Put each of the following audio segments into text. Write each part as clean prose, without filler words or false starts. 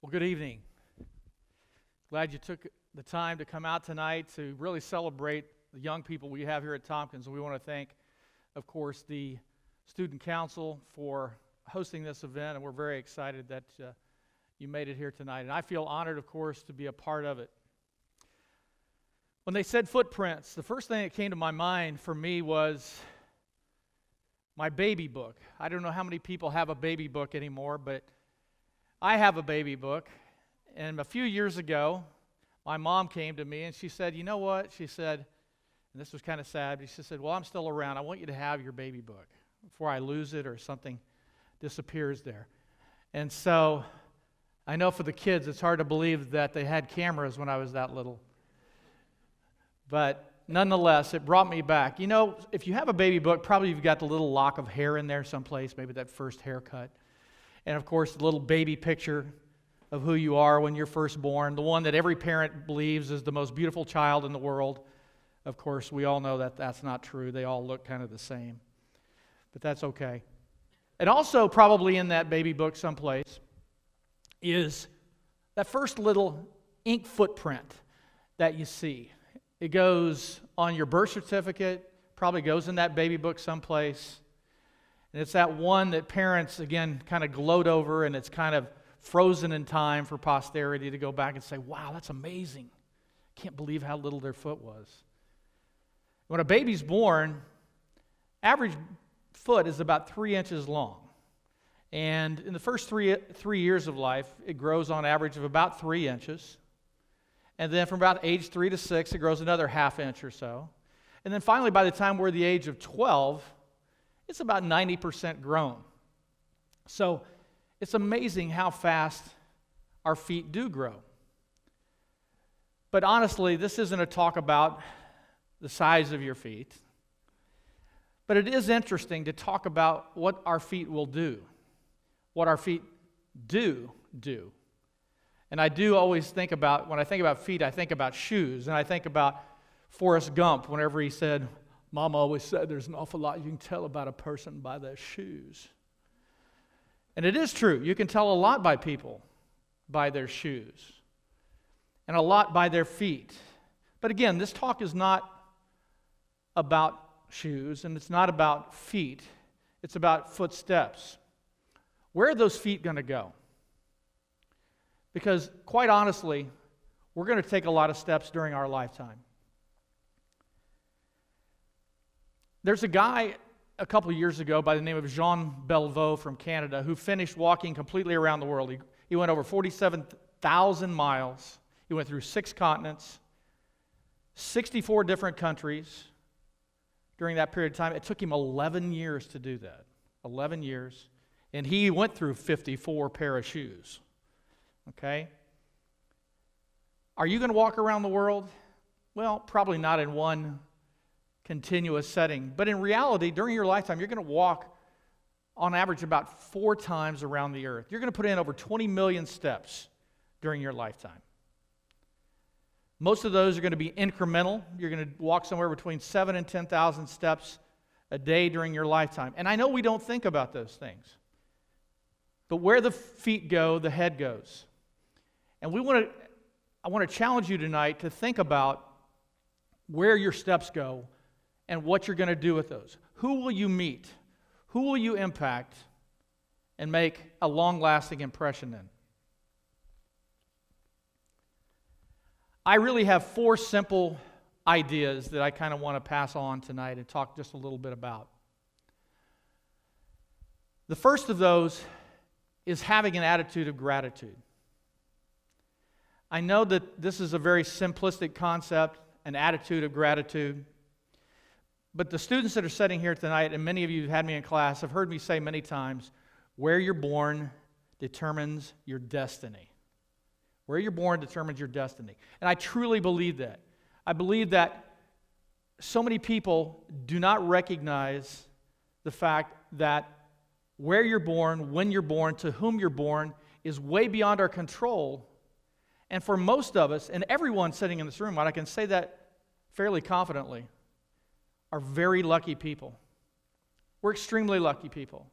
Well, good evening. Glad you took the time to come out tonight to really celebrate the young people we have here at Tompkins. We want to thank, of course, the Student Council for hosting this event, and we're very excited that you made it here tonight. And I feel honored, of course, to be a part of it. When they said footprints, the first thing that came to my mind for me was my baby book. I don't know how many people have a baby book anymore, but I have a baby book. And a few years ago, my mom came to me and she said, "You know what?" She said, and this was kind of sad, but she said, "Well, I'm still around. I want you to have your baby book before I lose it or something disappears there." And so I know for the kids, it's hard to believe that they had cameras when I was that little. But nonetheless, it brought me back. You know, if you have a baby book, probably you've got the little lock of hair in there someplace, maybe that first haircut. And of course, the little baby picture of who you are when you're first born, the one that every parent believes is the most beautiful child in the world. Of course, we all know that that's not true. They all look kind of the same. But that's okay. And also probably in that baby book someplace is that first little ink footprint that you see. It goes on your birth certificate, probably goes in that baby book someplace. And it's that one that parents, again, kind of gloat over, and it's kind of frozen in time for posterity to go back and say, "Wow, that's amazing. Can't believe how little their foot was." When a baby's born, average foot is about 3 inches long. And in the first three years of life, it grows on average of about 3 inches. And then from about age 3 to 6, it grows another ½ inch or so. And then finally, by the time we're the age of 12, it's about 90% grown. So it's amazing how fast our feet do grow. But honestly, this isn't a talk about the size of your feet. But it is interesting to talk about what our feet will do, what our feet do. And I do always think about, when I think about feet, I think about shoes. And I think about Forrest Gump whenever he said, "Mama always said there's an awful lot you can tell about a person by their shoes." And it is true. You can tell a lot by people by their shoes and a lot by their feet. But again, this talk is not about shoes and it's not about feet. It's about footsteps. Where are those feet going to go? Because quite honestly, we're going to take a lot of steps during our lifetime. There's a guy a couple of years ago by the name of Jean Bellevaux from Canada who finished walking completely around the world. He went over 47,000 miles. He went through 6 continents, 64 different countries during that period of time. It took him 11 years to do that. 11 years. And he went through 54 pair of shoes. Okay? Are you going to walk around the world? Well, probably not in one continuous setting. But in reality, during your lifetime, you're going to walk on average about 4 times around the earth. You're going to put in over 20 million steps during your lifetime. Most of those are going to be incremental. You're going to walk somewhere between 7,000 and 10,000 steps a day during your lifetime. And I know we don't think about those things. But where the feet go, the head goes. And I want to challenge you tonight to think about where your steps go and what you're going to do with those. Who will you meet? Who will you impact and make a long-lasting impression in? I really have 4 simple ideas that I kind of want to pass on tonight and talk just a little bit about. The first of those is having an attitude of gratitude. I know that this is a very simplistic concept, an attitude of gratitude. But the students that are sitting here tonight, and many of you who had me in class, have heard me say many times, where you're born determines your destiny. Where you're born determines your destiny. And I truly believe that. I believe that so many people do not recognize the fact that where you're born, when you're born, to whom you're born, is way beyond our control. And for most of us, and everyone sitting in this room, I can say that fairly confidently, are very lucky people. We're extremely lucky people.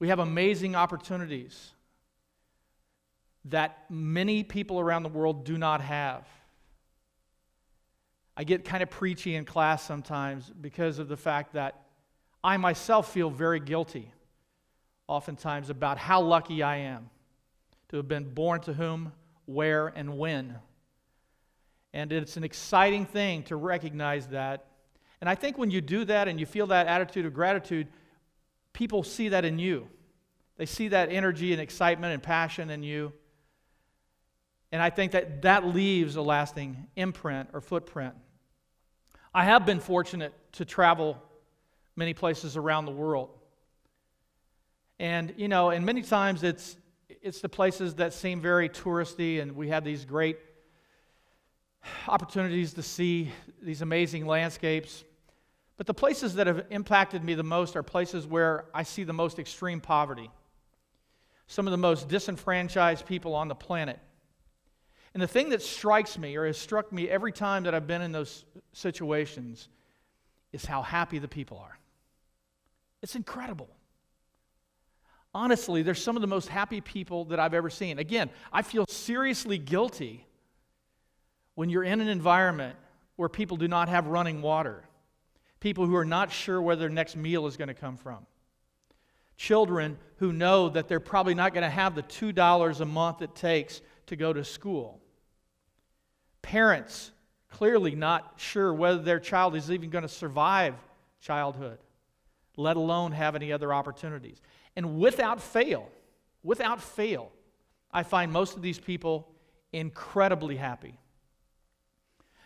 We have amazing opportunities. that many people around the world do not have. I get kind of preachy in class sometimes because of the fact that I myself feel very guilty oftentimes about how lucky I am to have been born to whom, where, and when. And it's an exciting thing to recognize that. And I think when you do that and you feel that attitude of gratitude, people see that in you. They see that energy and excitement and passion in you. And I think that that leaves a lasting imprint or footprint. I have been fortunate to travel many places around the world. And, and many times it's the places that seem very touristy, and we have these great opportunities to see these amazing landscapes. But the places that have impacted me the most are places where I see the most extreme poverty, some of the most disenfranchised people on the planet. And the thing that strikes me, or has struck me every time that I've been in those situations, is how happy the people are. It's incredible. Honestly, they're some of the most happy people that I've ever seen. Again, I feel seriously guilty when you're in an environment where people do not have running water, people who are not sure where their next meal is going to come from, children who know that they're probably not going to have the $2 a month it takes to go to school, parents clearly not sure whether their child is even going to survive childhood, let alone have any other opportunities. And without fail, I find most of these people incredibly happy.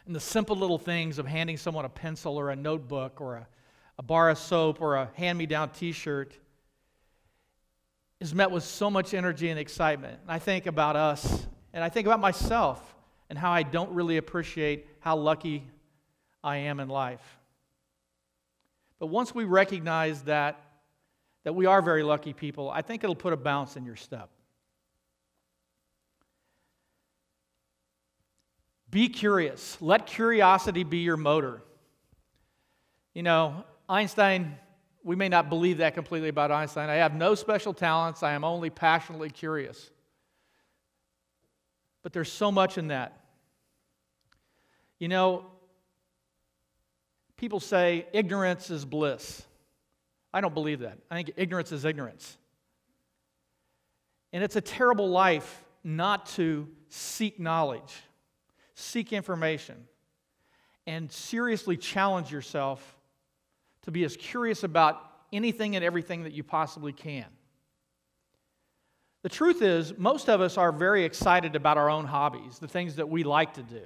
And the simple little things of handing someone a pencil or a notebook or a bar of soap or a hand-me-down t-shirt is met with so much energy and excitement. And I think about us, and I think about myself, and how I don't really appreciate how lucky I am in life. But once we recognize that we are very lucky people, I think it'll put a bounce in your step. Be curious. Let curiosity be your motor. Einstein, we may not believe that completely about Einstein. I have no special talents. I am only passionately curious. But there's so much in that. People say ignorance is bliss. I don't believe that. I think ignorance is ignorance. And it's a terrible life not to seek knowledge, seek information, and seriously challenge yourself to be as curious about anything and everything that you possibly can. The truth is, most of us are very excited about our own hobbies, the things that we like to do.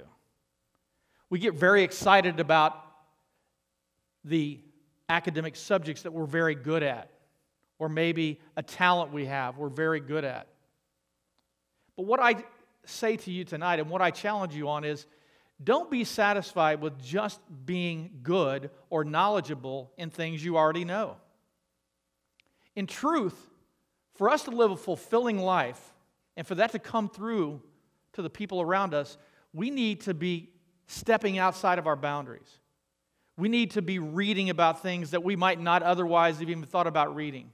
We get very excited about the academic subjects that we're very good at, or maybe a talent we have we're very good at. But what I say to you tonight, and what I challenge you on, is don't be satisfied with just being good or knowledgeable in things you already know. In truth, for us to live a fulfilling life, and for that to come through to the people around us, we need to be stepping outside of our boundaries. We need to be reading about things that we might not otherwise have even thought about reading.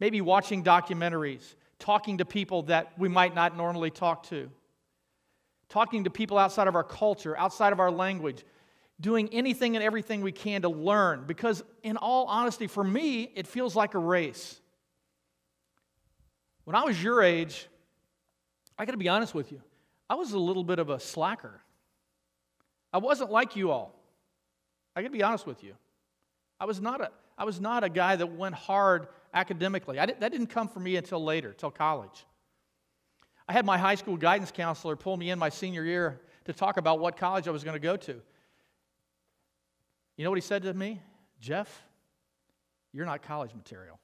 Maybe watching documentaries, talking to people that we might not normally talk to, talking to people outside of our culture, outside of our language, doing anything and everything we can to learn. Because in all honesty, for me, it feels like a race. When I was your age, I got to be honest with you, I was a little bit of a slacker. I wasn't like you all. I got to be honest with you. I was not a guy that went hard academically. That didn't come for me until later, till college. I had my high school guidance counselor pull me in my senior year to talk about what college I was going to go to. You know what he said to me? Jeff, you're not college material.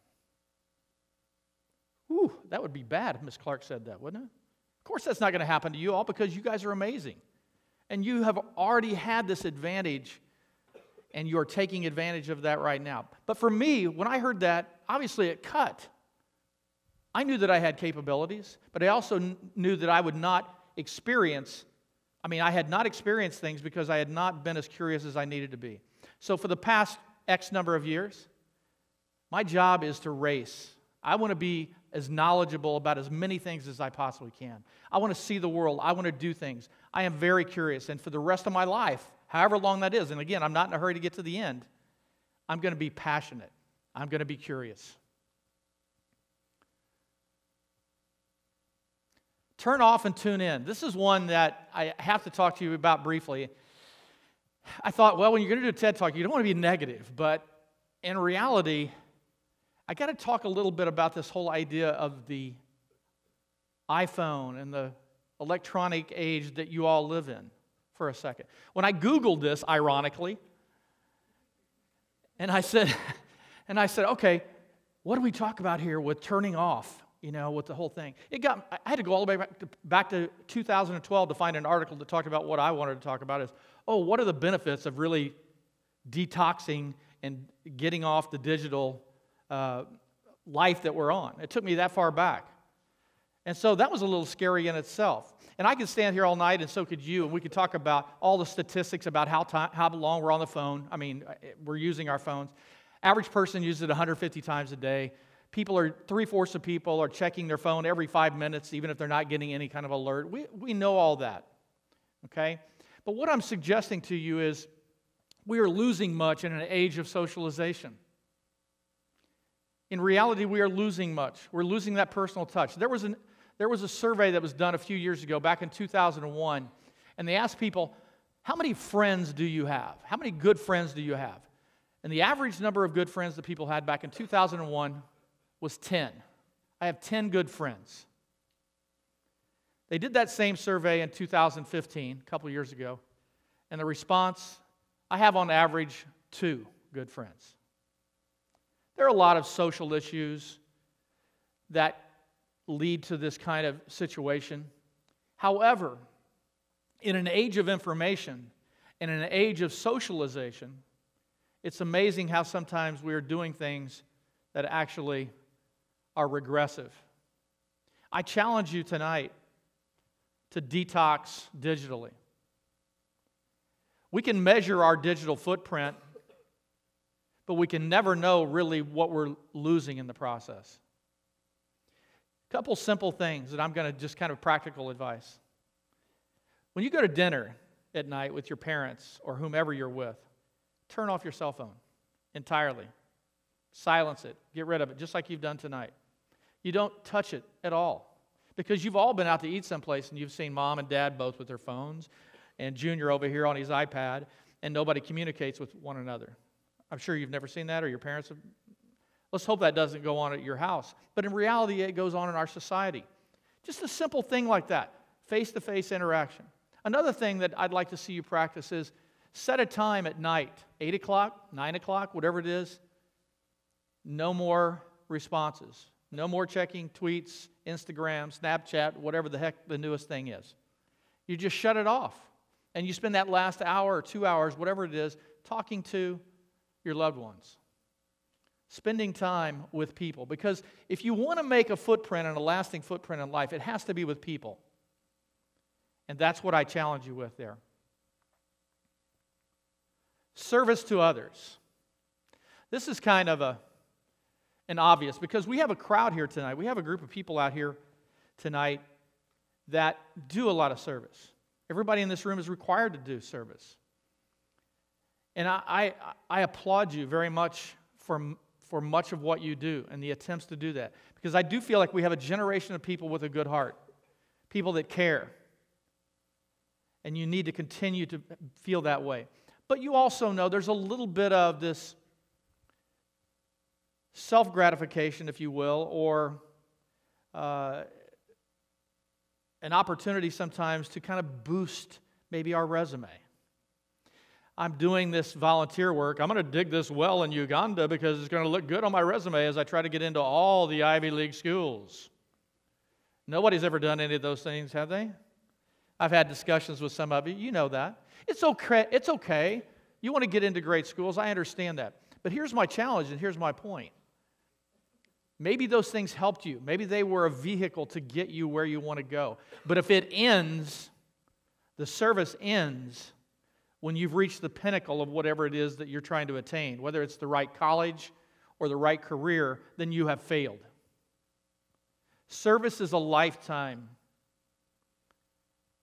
Whew, that would be bad if Miss Clark said that, wouldn't it? Of course that's not going to happen to you all, because you guys are amazing. And you have already had this advantage, and you are taking advantage of that right now. But for me, when I heard that, obviously it cut. I knew that I had capabilities, but I also knew that I would not experience, I had not experienced things because I had not been as curious as I needed to be. So for the past X number of years, my job is to race. I want to be as knowledgeable about as many things as I possibly can. I want to see the world. I want to do things. I am very curious. And for the rest of my life, however long that is, and again, I'm not in a hurry to get to the end, I'm going to be passionate. I'm going to be curious. Turn off and tune in. This is one that I have to talk to you about briefly. I thought, well, when you're going to do a TED Talk, you don't want to be negative, but in reality, I got to talk a little bit about this whole idea of the iPhone and the electronic age that you all live in for a second. When I Googled this, ironically, and I said, okay, what do we talk about here with turning off, with the whole thing? I had to go all the way back to 2012 to find an article that talked about what I wanted to talk about is, what are the benefits of really detoxing and getting off the digital life that we're on. It took me that far back. And so that was a little scary in itself. And I could stand here all night, and so could you, and we could talk about all the statistics about how long we're on the phone. I mean, we're using our phones. Average person uses it 150 times a day. 3/4 of people are checking their phone every 5 minutes, even if they're not getting any kind of alert. We know all that, okay? But what I'm suggesting to you is we are losing much in an age of socialization. In reality, we are losing much. We're losing that personal touch. There was a survey that was done a few years ago, back in 2001, and they asked people, how many friends do you have? How many good friends do you have? And the average number of good friends that people had back in 2001 was 10. I have 10 good friends. They did that same survey in 2015, a couple years ago, and the response, I have on average 2 good friends. There are a lot of social issues that lead to this kind of situation. However, in an age of information, in an age of socialization, it's amazing how sometimes we are doing things that actually are regressive. I challenge you tonight to detox digitally. We can measure our digital footprint, but we can never know really what we're losing in the process. A couple simple things that I'm going to just kind of practical advice. When you go to dinner at night with your parents or whomever you're with, turn off your cell phone entirely. Silence it. Get rid of it, just like you've done tonight. You don't touch it at all. Because you've all been out to eat someplace and you've seen mom and dad both with their phones and Junior over here on his iPad, and nobody communicates with one another. I'm sure you've never seen that, or your parents have. Let's hope that doesn't go on at your house. But in reality, it goes on in our society. Just a simple thing like that, face-to-face interaction. Another thing that I'd like to see you practice is set a time at night, 8 o'clock, 9 o'clock, whatever it is. No more responses. No more checking tweets, Instagram, Snapchat, whatever the heck the newest thing is. You just shut it off. And you spend that last hour or 2 hours, whatever it is, talking to your loved ones. Spending time with people. Because if you want to make a footprint and a lasting footprint in life, it has to be with people. And that's what I challenge you with there. Service to others. This is kind of an obvious, because we have a crowd here tonight. We have a group of people out here tonight that do a lot of service. Everybody in this room is required to do service. And I applaud you very much for much of what you do and the attempts to do that. Because I do feel like we have a generation of people with a good heart, people that care. And you need to continue to feel that way. But you also know there's a little bit of this self-gratification, if you will, or an opportunity sometimes to kind of boost maybe our resume. I'm doing this volunteer work. I'm going to dig this well in Uganda because it's going to look good on my resume as I try to get into all the Ivy League schools. Nobody's ever done any of those things, have they? I've had discussions with some of you. You know that. It's okay. It's okay. You want to get into great schools. I understand that. But here's my challenge, and here's my point. Maybe those things helped you. Maybe they were a vehicle to get you where you want to go. But if it ends, the service ends when you've reached the pinnacle of whatever it is that you're trying to attain, whether it's the right college or the right career, then you have failed. Service is a lifetime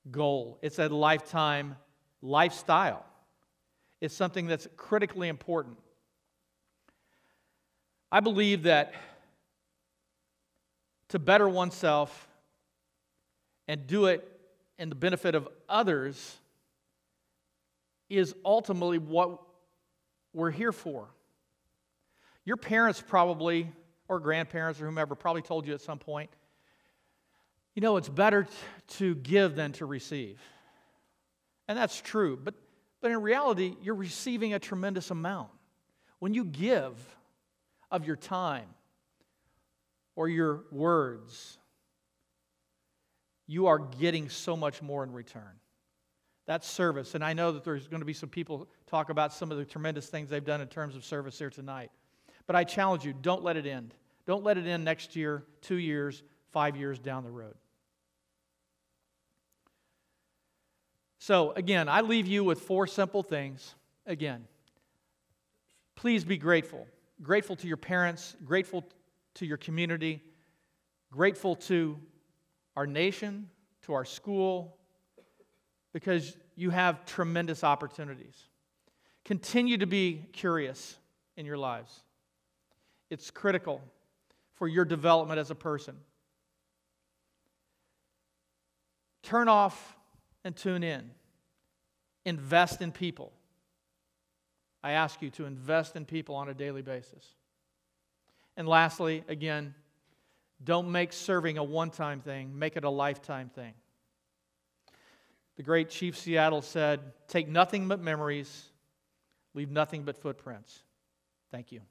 goal. It's a lifetime lifestyle. It's something that's critically important. I believe that to better oneself and do it in the benefit of others is ultimately what we're here for. Your parents probably, or grandparents or whomever, probably told you at some point, you know, it's better to give than to receive. And that's true, but in reality, you're receiving a tremendous amount. When you give of your time or your words, you are getting so much more in return. That's service. And I know that there's going to be some people talk about some of the tremendous things they've done in terms of service here tonight. But I challenge you, don't let it end. Don't let it end next year, 2 years, 5 years down the road. So, again, I leave you with 4 simple things. Again, please be grateful. Grateful to your parents, grateful to your community, grateful to our nation, to our school, because you have tremendous opportunities. Continue to be curious in your lives. It's critical for your development as a person. Turn off and tune in. Invest in people. I ask you to invest in people on a daily basis. And lastly, again, don't make serving a one-time thing. Make it a lifetime thing. The great Chief Seattle said, "Take nothing but memories, leave nothing but footprints." Thank you.